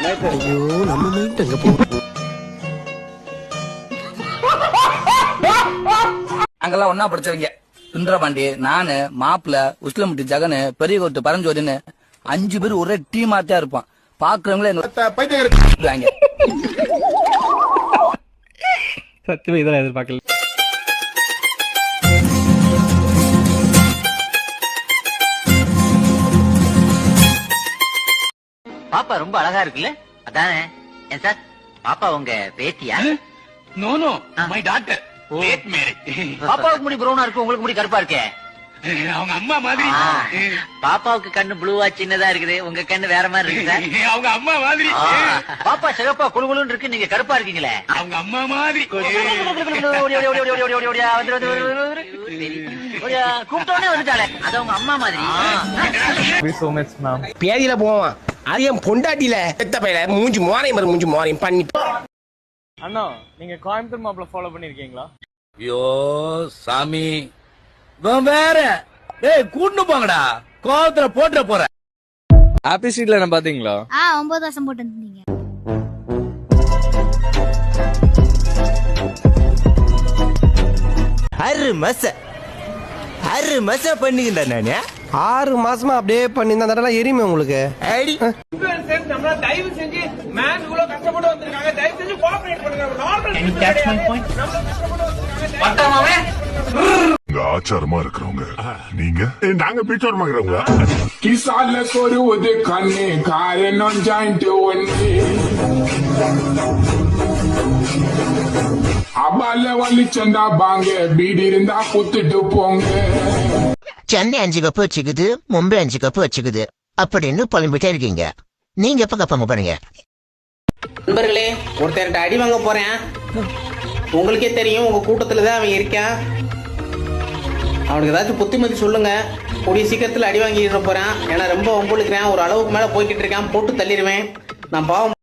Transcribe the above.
ஐயோ நம்ம மைண்ட் அங்க போ. அங்கெல்லாம் ஒன்னா படிச்சவங்க சுந்தரபாண்டி, நானு, மாப்பிள்ள, உஸ்லமுட்டி ஜகனு, பெரிய கோட்டு பரஞ்சோதின்னு 5 பேர் ஒரே டீமாத்தா இருப்பான். பாக்குறவங்களே சத்தியமா இதெல்லாம் எதிர்பார்க்கல. பாப்பா ரொம்ப அழகா இருக்குல்ல? அதானே. ஏன் சார் பாப்பா உங்க பேத்தியா? No no, my daughter. Late marriage. பாப்பாவுக்கு முடி ப்ரௌனா இருக்கு, உங்களுக்கு முடி கருப்பா இருக்கே. அவங்க அம்மா மாதிரி. பாப்பாவுக்கு கண்ணு ப்ளூவா சின்னதா இருக்குது, உங்க கண்ணு வேற மாதிரி இருக்கு சார். அவங்க அம்மா மாதிரி. பாப்பா சிகப்பா குளுகுளுன்னு இருக்கு, நீங்க கருப்பா இருக்கீங்களே. அவங்க அம்மா மாதிரி. கூப்பிட்டோன்னே வந்துட்டாலே, அது அவங்க அம்மா மாதிரி. பேதியில போவான். அது என் பொண்டாட்டியில பெத்த பையில மூஞ்சி மோரையும் பண்ணி. அண்ணா, நீங்க கோயம்புத்தூர் மாப்பிள்ள ஃபாலோ பண்ணிருக்கீங்களா? ஐயோ சாமி, வேற கூட்டு போங்கடா, கோவத்துல போட்டு போற. ஆப்பி ஸ்ட்ரீட்ல என்ன பாத்தீங்களா? 9 வருஷம் போட்டு இருந்தீங்க. அரு மச பண்ணிக்கிட்ட நானே 6 மாசமா அப்படியே பண்ணி அந்த எரியுமே உங்களுக்கு. தயவு செஞ்சு மேன் இவ்வளவு கஷ்டப்பட்டு வந்திருக்காங்க, தயவு செஞ்சு கோஆபரேட் பண்ணுங்க. ஆச்சாரமா இருக்கிறவங்க நீங்க, நாங்க பீச்சாரமா இருக்கிறவங்க. கிசால கொருவது கண்ணு காரணம் ஜாயிண்ட் ஒண்ணு அபால வலிச்சண்டா பாங்க பீடி இருந்தா குத்துட்டு போங்க. சென்னை 5 கப்பு வச்சுக்குது, மும்பை 5 கப்பு வச்சுக்குது அப்படின்னு புலம்பிட்டே இருக்கீங்க. நீங்க எப்ப கப்பங்க போறீங்க? நண்பர்களே, ஒருத்தர்கிட்ட அடி வாங்க போறேன். உங்களுக்கே தெரியும், உங்க கூட்டத்துல தான் அவன் இருக்கான். அவனுக்கு ஏதாச்சும் புத்திமதி சொல்லுங்க. கூடிய சீக்கிரத்தில் அடி வாங்கிட்டு போறான். ஏன்னா ரொம்ப ஒம்புழுக்கிறேன், ஒரு அளவுக்கு மேல போய்கிட்டு இருக்கான், போட்டு தள்ளிடுவேன். நான் பாவம்.